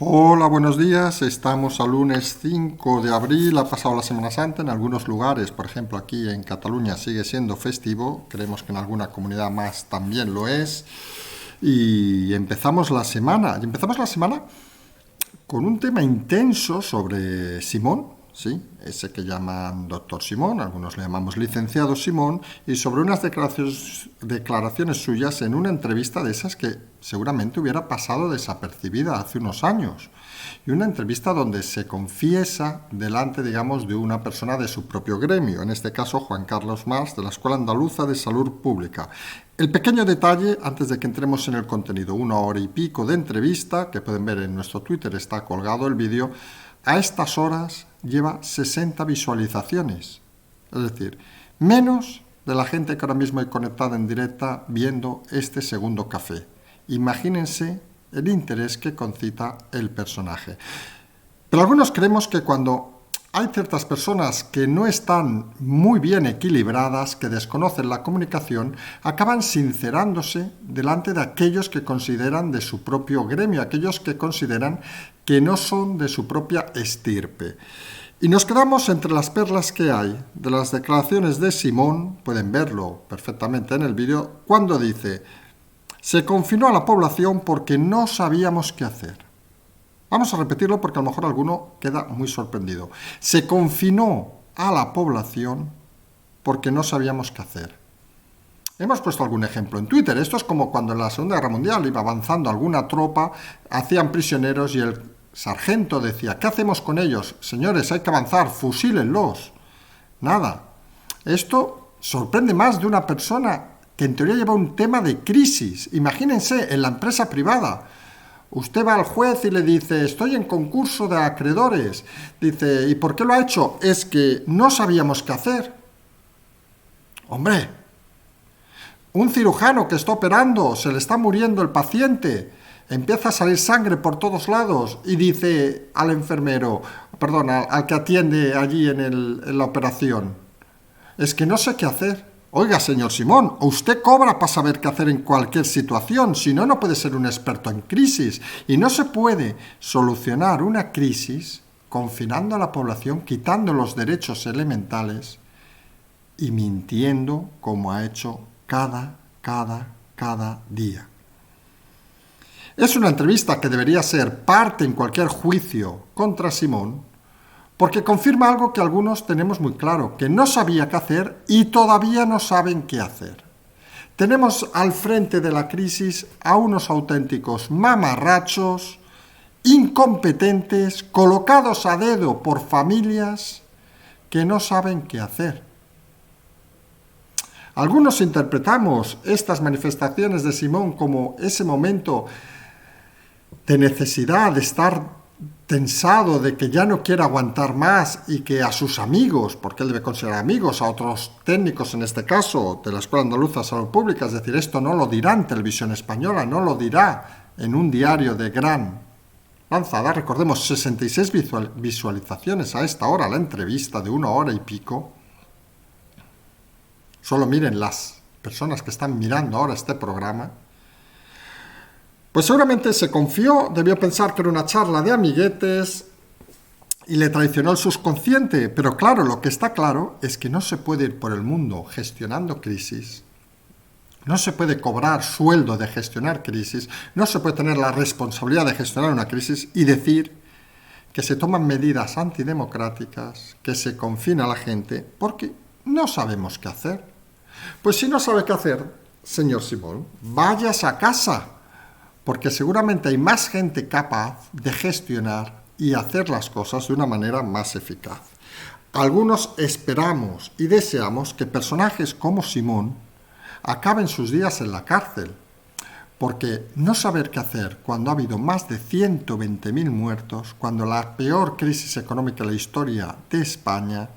Hola, buenos días. Estamos a lunes 5 de abril, ha pasado la Semana Santa. En algunos lugares, por ejemplo aquí en Cataluña, sigue siendo festivo. Creemos que en alguna comunidad más también lo es. Y empezamos la semana. Con un tema intenso sobre Simón, ¿sí? Ese que llaman doctor Simón, algunos le llamamos licenciado Simón, y sobre unas declaraciones suyas en una entrevista de esas que seguramente hubiera pasado desapercibida hace unos años. Y una entrevista donde se confiesa delante, digamos, de una persona de su propio gremio, en este caso Juan Carlos Mas, de la Escuela Andaluza de Salud Pública. El pequeño detalle, antes de que entremos en el contenido, 1 hora y pico de entrevista, que pueden ver en nuestro Twitter, está colgado el vídeo, a estas horas lleva 60 visualizaciones. Es decir, menos de la gente que ahora mismo hay conectada en directa viendo este segundo café. Imagínense el interés que concita el personaje. Pero algunos creemos que cuando hay ciertas personas que no están muy bien equilibradas, que desconocen la comunicación, acaban sincerándose delante de aquellos que consideran de su propio gremio, aquellos que consideran que no son de su propia estirpe. Y nos quedamos entre las perlas que hay de las declaraciones de Simón, pueden verlo perfectamente en el vídeo, cuando dice: se confinó a la población porque no sabíamos qué hacer. Vamos a repetirlo porque a lo mejor alguno queda muy sorprendido. Se confinó a la población porque no sabíamos qué hacer. Hemos puesto algún ejemplo en Twitter. Esto es como cuando en la Segunda Guerra Mundial iba avanzando alguna tropa, hacían prisioneros y el sargento decía: ¿qué hacemos con ellos? Señores, hay que avanzar, fusílenlos. Nada. Esto sorprende más de una persona que en teoría lleva un tema de crisis. Imagínense, en la empresa privada. Usted va al juez y le dice: estoy en concurso de acreedores. Dice: ¿y por qué lo ha hecho? Es que no sabíamos qué hacer. Hombre, un cirujano que está operando, se le está muriendo el paciente, empieza a salir sangre por todos lados y dice al enfermero, perdón, al que atiende allí en la operación: es que no sé qué hacer. Oiga, señor Simón, usted cobra para saber qué hacer en cualquier situación, si no, no puede ser un experto en crisis. Y no se puede solucionar una crisis confinando a la población, quitando los derechos elementales y mintiendo como ha hecho cada día. Es una entrevista que debería ser parte en cualquier juicio contra Simón, porque confirma algo que algunos tenemos muy claro, que no sabía qué hacer y todavía no saben qué hacer. Tenemos al frente de la crisis a unos auténticos mamarrachos, incompetentes, colocados a dedo por familias que no saben qué hacer. Algunos interpretamos estas manifestaciones de Simón como ese momento de necesidad, de estar tensado, de que ya no quiere aguantar más y que a sus amigos, porque él debe considerar amigos, a otros técnicos en este caso de la Escuela Andaluza de Salud Pública, es decir, esto no lo dirá en Televisión Española, no lo dirá en un diario de gran lanzada. Recordemos, 66 visualizaciones a esta hora, la entrevista de 1 hora y pico. Solo miren las personas que están mirando ahora este programa. Pues seguramente se confió, debió pensar que era una charla de amiguetes y le traicionó el subconsciente. Pero claro, lo que está claro es que no se puede ir por el mundo gestionando crisis, no se puede cobrar sueldo de gestionar crisis, no se puede tener la responsabilidad de gestionar una crisis y decir que se toman medidas antidemocráticas, que se confina a la gente, porque no sabemos qué hacer. Pues si no sabe qué hacer, señor Simón, váyase a casa, porque seguramente hay más gente capaz de gestionar y hacer las cosas de una manera más eficaz. Algunos esperamos y deseamos que personajes como Simón acaben sus días en la cárcel, porque no saber qué hacer cuando ha habido más de 120.000 muertos, cuando la peor crisis económica de la historia de España,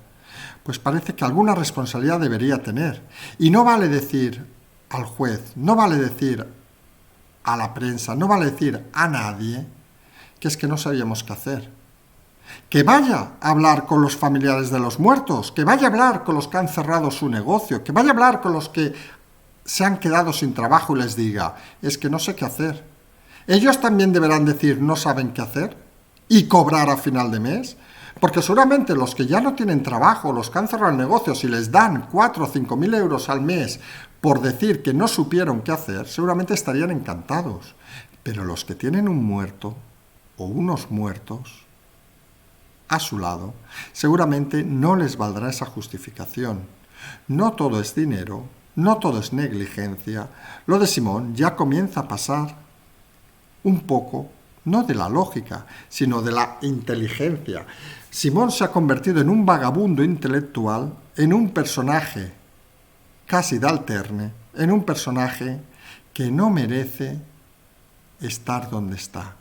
pues parece que alguna responsabilidad debería tener. Y no vale decir al juez, no vale decir a la prensa, no vale decir a nadie que es que no sabíamos qué hacer. Que vaya a hablar con los familiares de los muertos, que vaya a hablar con los que han cerrado su negocio, que vaya a hablar con los que se han quedado sin trabajo y les diga: es que no sé qué hacer. ¿Ellos también deberán decir no saben qué hacer y cobrar a final de mes? Porque seguramente los que ya no tienen trabajo, los que han cerrado el negocio, si les dan 4 o 5 mil euros al mes por decir que no supieron qué hacer, seguramente estarían encantados. Pero los que tienen un muerto o unos muertos a su lado, seguramente no les valdrá esa justificación. No todo es dinero, no todo es negligencia. Lo de Simón ya comienza a pasar un poco, no de la lógica, sino de la inteligencia. Simón se ha convertido en un vagabundo intelectual, en un personaje casi de alterne, en un personaje que no merece estar donde está.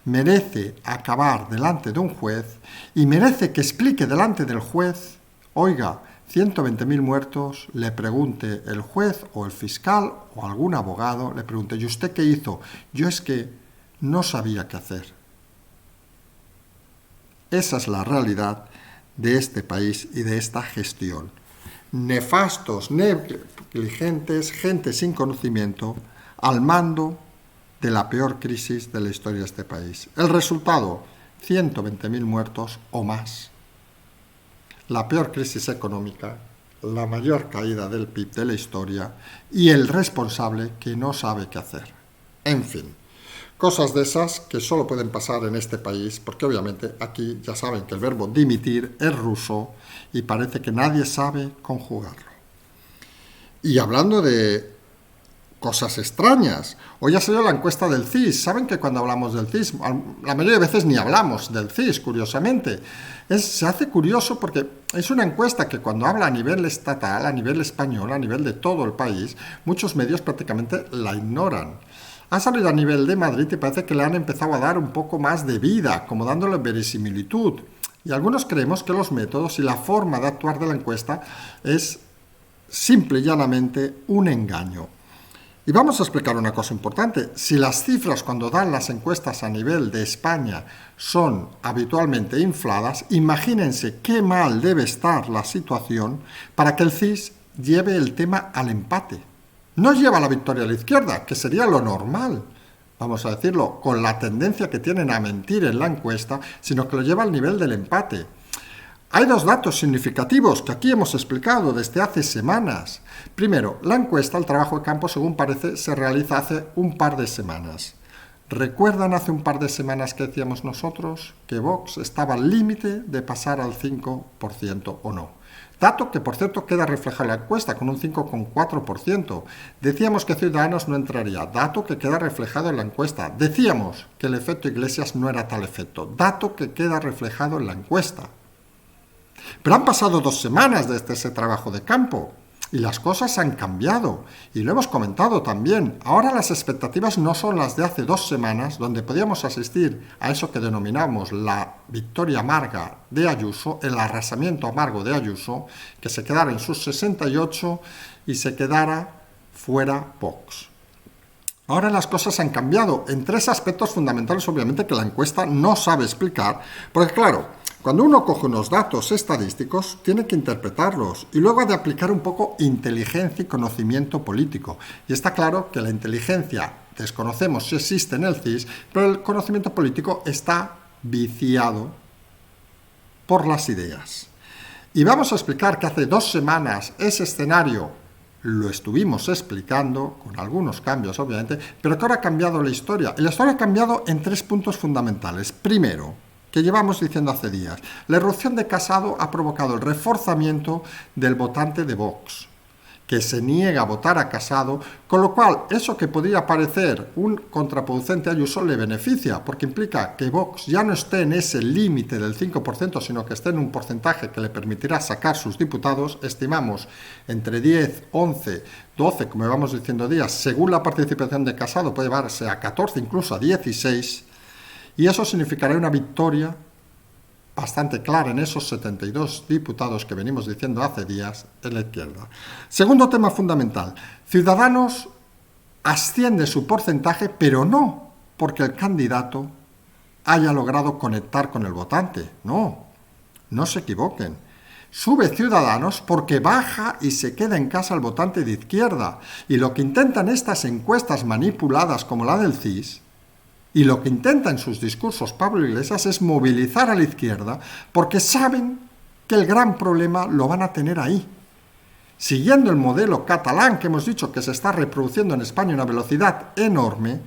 Merece acabar delante de un juez y merece que explique delante del juez, oiga, 120.000 muertos, le pregunte el juez o el fiscal o algún abogado, le pregunte, ¿y usted qué hizo? Yo es que no sabía qué hacer. Esa es la realidad de este país y de esta gestión. Nefastos, negligentes, gente sin conocimiento, al mando de la peor crisis de la historia de este país. El resultado, 120.000 muertos o más. La peor crisis económica, la mayor caída del PIB de la historia y el responsable que no sabe qué hacer. En fin, cosas de esas que solo pueden pasar en este país, porque obviamente aquí ya saben que el verbo dimitir es ruso y parece que nadie sabe conjugarlo. Y hablando de cosas extrañas, hoy ha salido la encuesta del CIS. Saben que cuando hablamos del CIS, la mayoría de veces ni hablamos del CIS, curiosamente. Se hace curioso porque es una encuesta que cuando habla a nivel estatal, a nivel español, a nivel de todo el país, muchos medios prácticamente la ignoran. Ha salido a nivel de Madrid y parece que le han empezado a dar un poco más de vida, como dándole verisimilitud. Y algunos creemos que los métodos y la forma de actuar de la encuesta es simple y llanamente un engaño. Y vamos a explicar una cosa importante. Si las cifras cuando dan las encuestas a nivel de España son habitualmente infladas, imagínense qué mal debe estar la situación para que el CIS lleve el tema al empate. No lleva la victoria a la izquierda, que sería lo normal, vamos a decirlo, con la tendencia que tienen a mentir en la encuesta, sino que lo lleva al nivel del empate. Hay dos datos significativos que aquí hemos explicado desde hace semanas. Primero, la encuesta, el trabajo de campo, según parece, se realiza hace un par de semanas. ¿Recuerdan hace un par de semanas que decíamos nosotros que Vox estaba al límite de pasar al 5% o no? Dato que, por cierto, queda reflejado en la encuesta con un 5,4%. Decíamos que Ciudadanos no entraría. Dato que queda reflejado en la encuesta. Decíamos que el efecto Iglesias no era tal efecto. Dato que queda reflejado en la encuesta. Pero han pasado 2 semanas desde ese trabajo de campo y las cosas han cambiado. Y lo hemos comentado también. Ahora las expectativas no son las de hace 2 semanas, donde podíamos asistir a eso que denominamos la victoria amarga de Ayuso, el arrasamiento amargo de Ayuso, que se quedara en sus 68 y se quedara fuera Vox. Ahora las cosas han cambiado en 3 aspectos fundamentales, obviamente, que la encuesta no sabe explicar, porque claro, cuando uno coge unos datos estadísticos, tiene que interpretarlos y luego ha de aplicar un poco inteligencia y conocimiento político. Y está claro que la inteligencia, desconocemos si existe en el CIS, pero el conocimiento político está viciado por las ideas. Y vamos a explicar que hace 2 semanas ese escenario lo estuvimos explicando, con algunos cambios obviamente, pero que ahora ha cambiado la historia. Y la historia ha cambiado en 3 puntos fundamentales. Primero, que llevamos diciendo hace días, la irrupción de Casado ha provocado el reforzamiento del votante de Vox, que se niega a votar a Casado, con lo cual eso que podría parecer un contraproducente a Ayuso le beneficia, porque implica que Vox ya no esté en ese límite del 5%, sino que esté en un porcentaje que le permitirá sacar sus diputados, estimamos entre 10, 11, 12, como vamos diciendo días, según la participación de Casado puede llevarse a 14, incluso a 16, y eso significará una victoria bastante clara en esos 72 diputados que venimos diciendo hace días en la izquierda. Segundo tema fundamental, Ciudadanos asciende su porcentaje, pero no porque el candidato haya logrado conectar con el votante. No se equivoquen. Sube Ciudadanos porque baja y se queda en casa el votante de izquierda. Y lo que intentan estas encuestas manipuladas como la del CIS Y lo que intenta en sus discursos Pablo Iglesias es movilizar a la izquierda porque saben que el gran problema lo van a tener ahí. Siguiendo el modelo catalán que hemos dicho que se está reproduciendo en España a una velocidad enorme,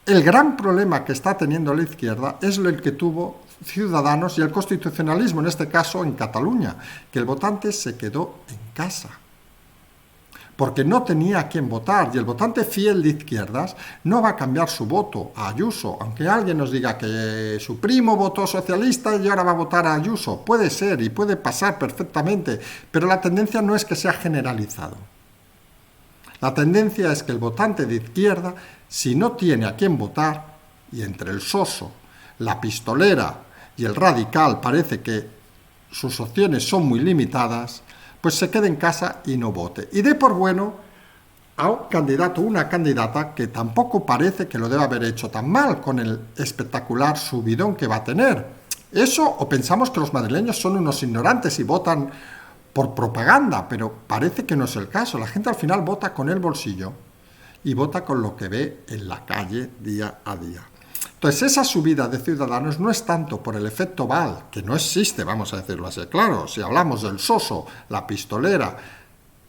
el gran problema que está teniendo la izquierda es el que tuvo Ciudadanos y el constitucionalismo, en este caso en Cataluña, que el votante se quedó en casa, porque no tenía a quién votar, y el votante fiel de izquierdas no va a cambiar su voto a Ayuso, aunque alguien nos diga que su primo votó socialista y ahora va a votar a Ayuso. Puede ser y puede pasar perfectamente, pero la tendencia no es que sea generalizado. La tendencia es que el votante de izquierda, si no tiene a quién votar, y entre el soso, la pistolera y el radical parece que sus opciones son muy limitadas, pues se quede en casa y no vote. Y dé por bueno a un candidato o una candidata que tampoco parece que lo deba haber hecho tan mal con el espectacular subidón que va a tener. Eso, o pensamos que los madrileños son unos ignorantes y votan por propaganda, pero parece que no es el caso. La gente al final vota con el bolsillo y vota con lo que ve en la calle día a día. Entonces, esa subida de Ciudadanos no es tanto por el efecto Val, que no existe, vamos a decirlo así. Claro, si hablamos del soso, la pistolera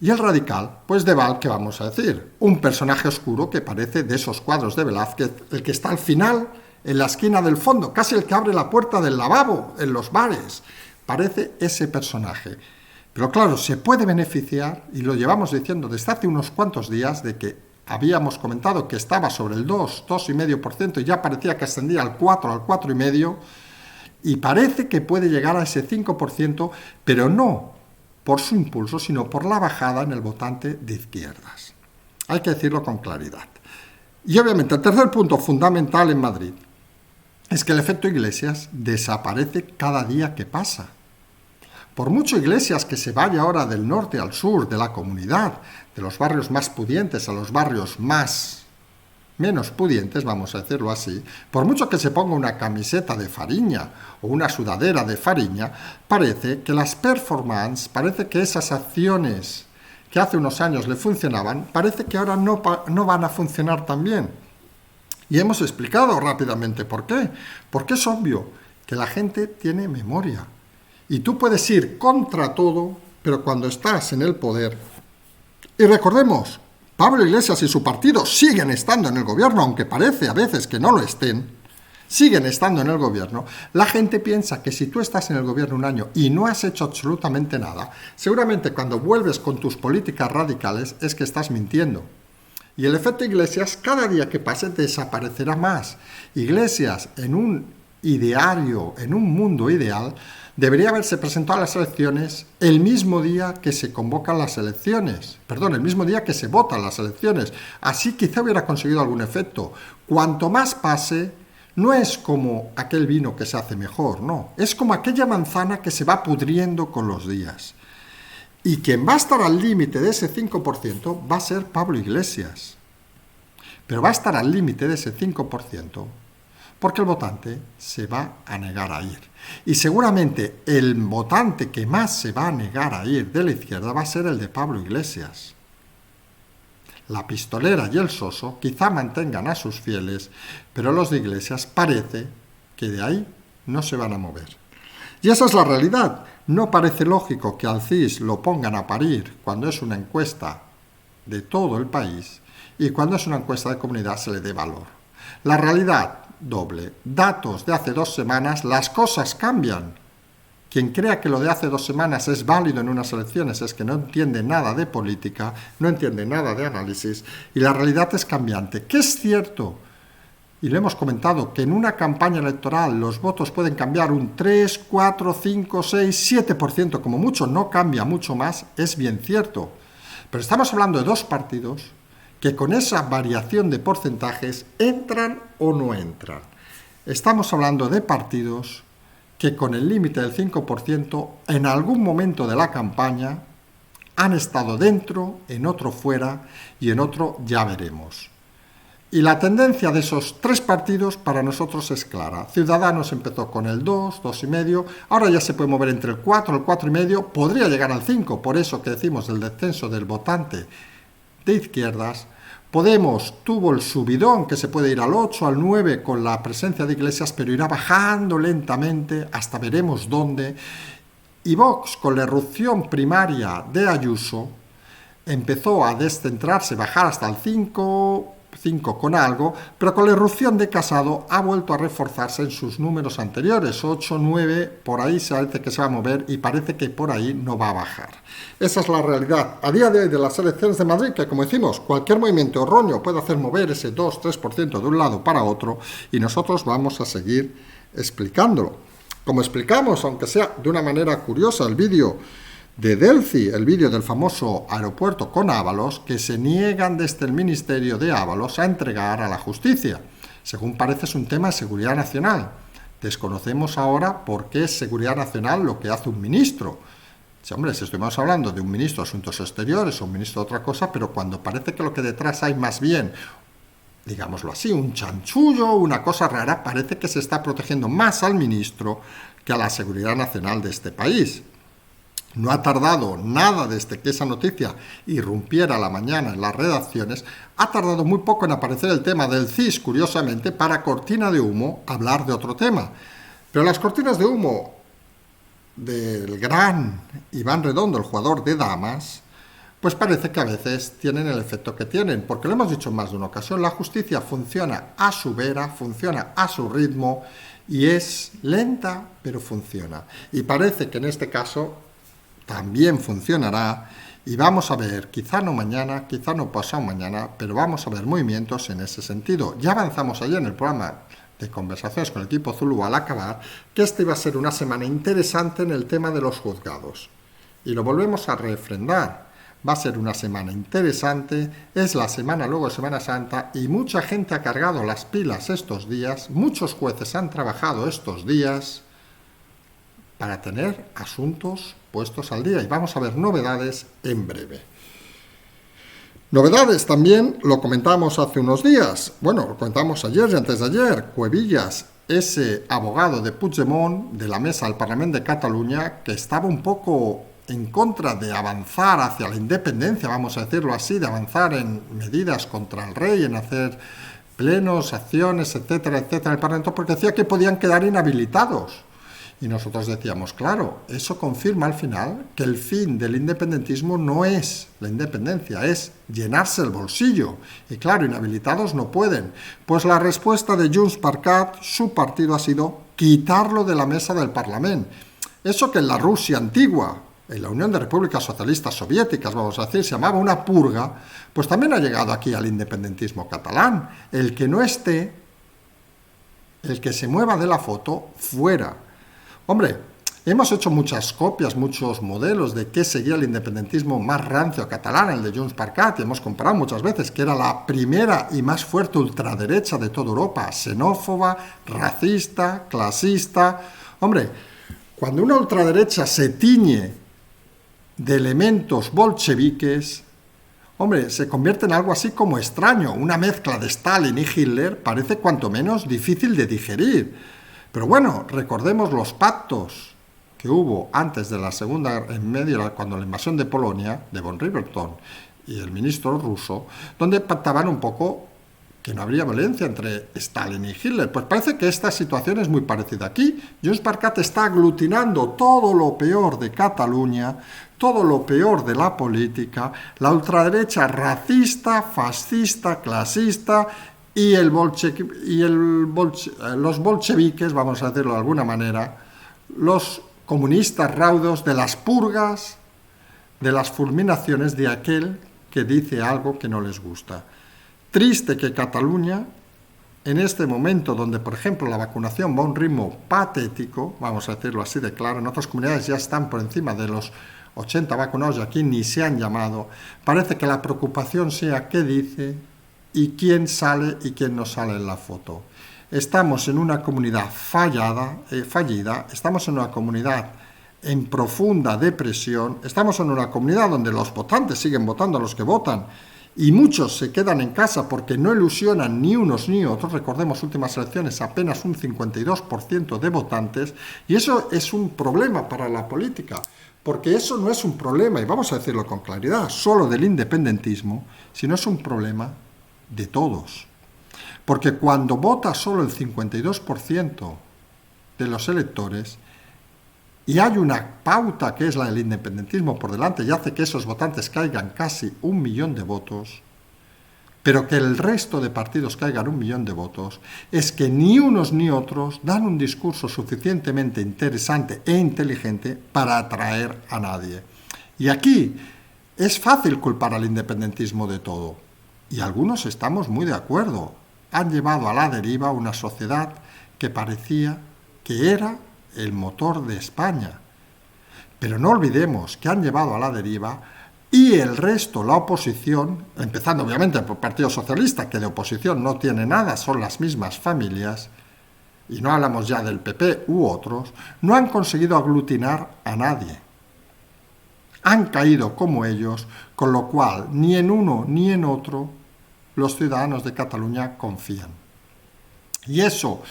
y el radical, pues de Val, ¿qué vamos a decir? Un personaje oscuro que parece de esos cuadros de Velázquez, el que está al final, en la esquina del fondo, casi el que abre la puerta del lavabo en los bares. Parece ese personaje. Pero claro, se puede beneficiar, y lo llevamos diciendo desde hace unos cuantos días, de que habíamos comentado que estaba sobre el 2,5%, y ya parecía que ascendía al 4, al 4,5%, y parece que puede llegar a ese 5%, pero no por su impulso, sino por la bajada en el votante de izquierdas. Hay que decirlo con claridad. Y obviamente el tercer punto fundamental en Madrid es que el efecto Iglesias desaparece cada día que pasa. Por mucho Iglesias que se vaya ahora del norte al sur de la comunidad, de los barrios más pudientes a los barrios menos pudientes, vamos a decirlo así, por mucho que se ponga una camiseta de Fariña o una sudadera de Fariña, parece que las performances, parece que esas acciones que hace unos años le funcionaban, parece que ahora no van a funcionar tan bien. Y hemos explicado rápidamente por qué. Porque es obvio que la gente tiene memoria. Y tú puedes ir contra todo, pero cuando estás en el poder... Y recordemos, Pablo Iglesias y su partido siguen estando en el gobierno, aunque parece a veces que no lo estén, siguen estando en el gobierno. La gente piensa que si tú estás en el gobierno un año y no has hecho absolutamente nada, seguramente cuando vuelves con tus políticas radicales es que estás mintiendo. Y el efecto Iglesias, cada día que pase, desaparecerá más. Iglesias, en un ideario, en un mundo ideal, debería haberse presentado a las elecciones el mismo día que se convocan las elecciones. Perdón, el mismo día que se votan las elecciones. Así quizá hubiera conseguido algún efecto. Cuanto más pase, no es como aquel vino que se hace mejor, no. Es como aquella manzana que se va pudriendo con los días. Y quien va a estar al límite de ese 5% va a ser Pablo Iglesias. Pero va a estar al límite de ese 5% porque el votante se va a negar a ir. Y seguramente el votante que más se va a negar a ir de la izquierda va a ser el de Pablo Iglesias. La pistolera y el soso quizá mantengan a sus fieles, pero los de Iglesias parece que de ahí no se van a mover. Y esa es la realidad. No parece lógico que al CIS lo pongan a parir cuando es una encuesta de todo el país y cuando es una encuesta de comunidad se le dé valor. La realidad doble. Datos de hace 2 semanas, las cosas cambian. Quien crea que lo de hace 2 semanas es válido en unas elecciones es que no entiende nada de política, no entiende nada de análisis, y la realidad es cambiante. Que es cierto, y lo hemos comentado, que en una campaña electoral los votos pueden cambiar un 3, 4, 5, 6, 7%, como mucho, no cambia mucho más, es bien cierto. Pero estamos hablando de 2 partidos que con esa variación de porcentajes entran o no entran. Estamos hablando de partidos que con el límite del 5% en algún momento de la campaña han estado dentro, en otro fuera y en otro ya veremos. Y la tendencia de esos 3 partidos para nosotros es clara. Ciudadanos empezó con el 2, 2,5, ahora ya se puede mover entre el 4, el 4,5, podría llegar al 5, por eso que decimos del descenso del votante de izquierdas, Podemos tuvo el subidón que se puede ir al 8, al 9 con la presencia de Iglesias, pero irá bajando lentamente hasta veremos dónde. Y Vox, con la erupción primaria de Ayuso, empezó a descentrarse, bajar hasta el 5 con algo, pero con la irrupción de Casado ha vuelto a reforzarse en sus números anteriores, 8, 9, por ahí se parece que se va a mover y parece que por ahí no va a bajar. Esa es la realidad a día de hoy de las elecciones de Madrid, que como decimos, cualquier movimiento erróneo puede hacer mover ese 2-3% de un lado para otro y nosotros vamos a seguir explicándolo. Como explicamos, aunque sea de una manera curiosa, el vídeo de Delphi, el vídeo del famoso aeropuerto con Ábalos, que se niegan desde el Ministerio de Ábalos a entregar a la justicia. Según parece es un tema de seguridad nacional. Desconocemos ahora por qué es seguridad nacional lo que hace un ministro. Sí, hombre, si estuvimos hablando de un ministro de Asuntos Exteriores o un ministro de otra cosa, pero cuando parece que lo que detrás hay más bien, digámoslo así, un chanchullo, una cosa rara, parece que se está protegiendo más al ministro que a la seguridad nacional de este país. No ha tardado nada desde que esa noticia irrumpiera a la mañana en las redacciones, ha tardado muy poco en aparecer el tema del CIS, curiosamente, para cortina de humo hablar de otro tema. Pero las cortinas de humo del gran Iván Redondo, el jugador de damas, pues parece que a veces tienen el efecto que tienen, porque lo hemos dicho en más de una ocasión, la justicia funciona a su vera, funciona a su ritmo y es lenta, pero funciona. Y parece que en este caso también funcionará y vamos a ver, quizá no mañana, quizá no pasado mañana, pero vamos a ver movimientos en ese sentido. Ya avanzamos ayer en el programa de conversaciones con el equipo Zulu al acabar, que esta iba a ser una semana interesante en el tema de los juzgados. Y lo volvemos a refrendar. Va a ser una semana interesante, es la semana luego de Semana Santa y mucha gente ha cargado las pilas estos días, muchos jueces han trabajado estos días para tener asuntos puestos al día y vamos a ver novedades en breve. Novedades también, lo comentamos hace unos días, bueno, lo comentamos ayer y antes de ayer, Cuevillas, ese abogado de Puigdemont de la mesa del Parlamento de Cataluña que estaba un poco en contra de avanzar hacia la independencia, vamos a decirlo así, de avanzar en medidas contra el rey, en hacer plenos, acciones, etcétera, etcétera, en el Parlamento, porque decía que podían quedar inhabilitados. Y nosotros decíamos, claro, eso confirma al final que el fin del independentismo no es la independencia, es llenarse el bolsillo. Y claro, inhabilitados no pueden. Pues la respuesta de Junts per Cat, su partido, ha sido quitarlo de la mesa del Parlamento. Eso que en la Rusia antigua, en la Unión de Repúblicas Socialistas Soviéticas, vamos a decir, se llamaba una purga, pues también ha llegado aquí al independentismo catalán. El que no esté, el que se mueva de la foto, fuera. Hombre, hemos hecho muchas copias, muchos modelos de qué seguía el independentismo más rancio catalán, el de Junts per Cat, y hemos comparado muchas veces que era la primera y más fuerte ultraderecha de toda Europa, xenófoba, racista, clasista. Hombre, cuando una ultraderecha se tiñe de elementos bolcheviques, hombre, se convierte en algo así como extraño, una mezcla de Stalin y Hitler parece cuanto menos difícil de digerir. Pero bueno, recordemos los pactos que hubo antes de la Segunda, en medio, cuando la invasión de Polonia, de von Ribbentrop y el ministro ruso, donde pactaban un poco que no habría violencia entre Stalin y Hitler. Pues parece que esta situación es muy parecida aquí. Junts per Cat está aglutinando todo lo peor de Cataluña, todo lo peor de la política, la ultraderecha racista, fascista, clasista, y los bolcheviques, vamos a decirlo de alguna manera, los comunistas raudos de las purgas, de las fulminaciones de aquel que dice algo que no les gusta. Triste que Cataluña, en este momento donde, por ejemplo, la vacunación va a un ritmo patético, vamos a decirlo así de claro, en otras comunidades ya están por encima de los 80 vacunados y aquí ni se han llamado, parece que la preocupación sea qué dice y quién sale y quién no sale en la foto. Estamos en una comunidad fallida, estamos en una comunidad en profunda depresión, estamos en una comunidad donde los votantes siguen votando a los que votan y muchos se quedan en casa porque no ilusionan ni unos ni otros. Recordemos, últimas elecciones, apenas un 52% de votantes, y eso es un problema para la política, porque eso no es un problema, y vamos a decirlo con claridad, solo del independentismo, sino es un problema de todos. Porque cuando vota solo el 52% de los electores y hay una pauta que es la del independentismo por delante y hace que esos votantes caigan casi 1 millón de votos, pero que el resto de partidos caigan 1 millón de votos, es que ni unos ni otros dan un discurso suficientemente interesante e inteligente para atraer a nadie. Y aquí es fácil culpar al independentismo de todo. Y algunos estamos muy de acuerdo. Han llevado a la deriva una sociedad que parecía que era el motor de España. Pero no olvidemos que han llevado a la deriva y el resto, la oposición, empezando obviamente por el Partido Socialista, que de oposición no tiene nada, son las mismas familias, y no hablamos ya del PP u otros, no han conseguido aglutinar a nadie. Han caído como ellos, con lo cual ni en uno ni en otro los ciudadanos de Cataluña confían. Y eso,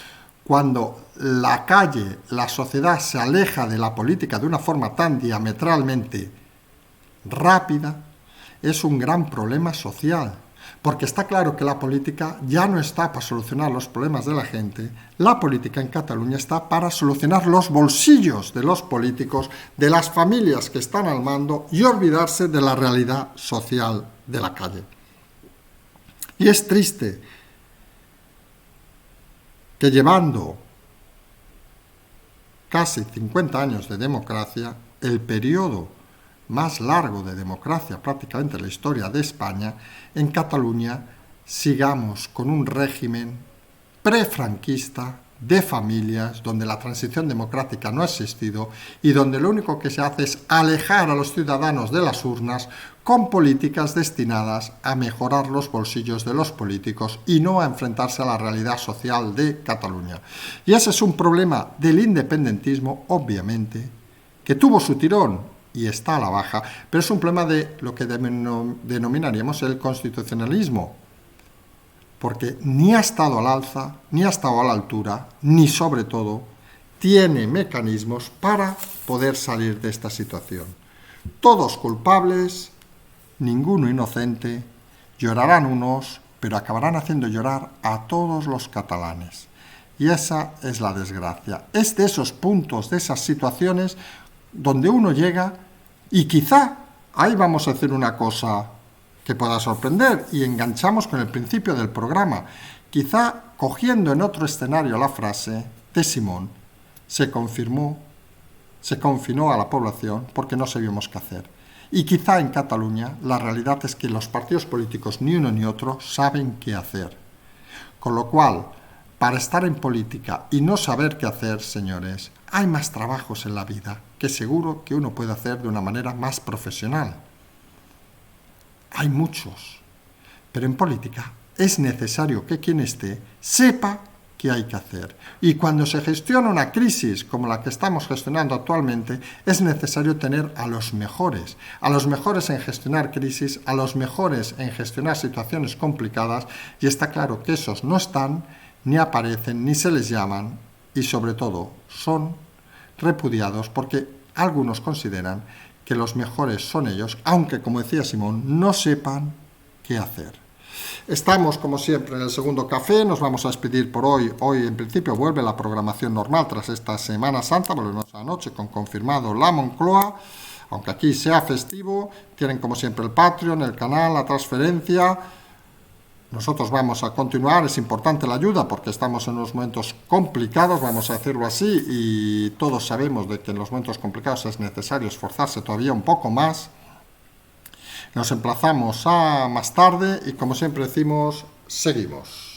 cuando la calle, la sociedad se aleja de la política de una forma tan diametralmente rápida, es un gran problema social, porque está claro que la política ya no está para solucionar los problemas de la gente, la política en Cataluña está para solucionar los bolsillos de los políticos, de las familias que están al mando y olvidarse de la realidad social de la calle. Y es triste que llevando casi 50 años de democracia, el periodo más largo de democracia prácticamente en la historia de España, en Cataluña sigamos con un régimen prefranquista de familias, donde la transición democrática no ha existido y donde lo único que se hace es alejar a los ciudadanos de las urnas con políticas destinadas a mejorar los bolsillos de los políticos y no a enfrentarse a la realidad social de Cataluña. Y ese es un problema del independentismo, obviamente, que tuvo su tirón y está a la baja, pero es un problema de lo que denominaríamos el constitucionalismo, porque ni ha estado al alza, ni ha estado a la altura, ni sobre todo tiene mecanismos para poder salir de esta situación. Todos culpables, ninguno inocente, llorarán unos, pero acabarán haciendo llorar a todos los catalanes. Y esa es la desgracia. Es de esos puntos, de esas situaciones donde uno llega y quizá ahí vamos a hacer una cosa que pueda sorprender y enganchamos con el principio del programa. Quizá cogiendo en otro escenario la frase de Simón, se confinó a la población porque no sabíamos qué hacer. Y quizá en Cataluña la realidad es que los partidos políticos, ni uno ni otro, saben qué hacer. Con lo cual, para estar en política y no saber qué hacer, señores, hay más trabajos en la vida que seguro que uno puede hacer de una manera más profesional. Hay muchos, pero en política es necesario que quien esté sepa qué hay que hacer. Y cuando se gestiona una crisis como la que estamos gestionando actualmente, es necesario tener a los mejores en gestionar crisis, a los mejores en gestionar situaciones complicadas, y está claro que esos no están, ni aparecen, ni se les llaman, y sobre todo son repudiados porque algunos consideran que los mejores son ellos, aunque, como decía Simón, no sepan qué hacer. Estamos, como siempre, en el segundo café, nos vamos a despedir por hoy. Hoy, en principio, vuelve la programación normal tras esta Semana Santa, volvemos a la noche con confirmado la Moncloa, aunque aquí sea festivo, tienen como siempre el Patreon, el canal, la transferencia. Nosotros vamos a continuar, es importante la ayuda porque estamos en unos momentos complicados, vamos a decirlo así, y todos sabemos de que en los momentos complicados es necesario esforzarse todavía un poco más. Nos emplazamos a más tarde y, como siempre decimos, seguimos.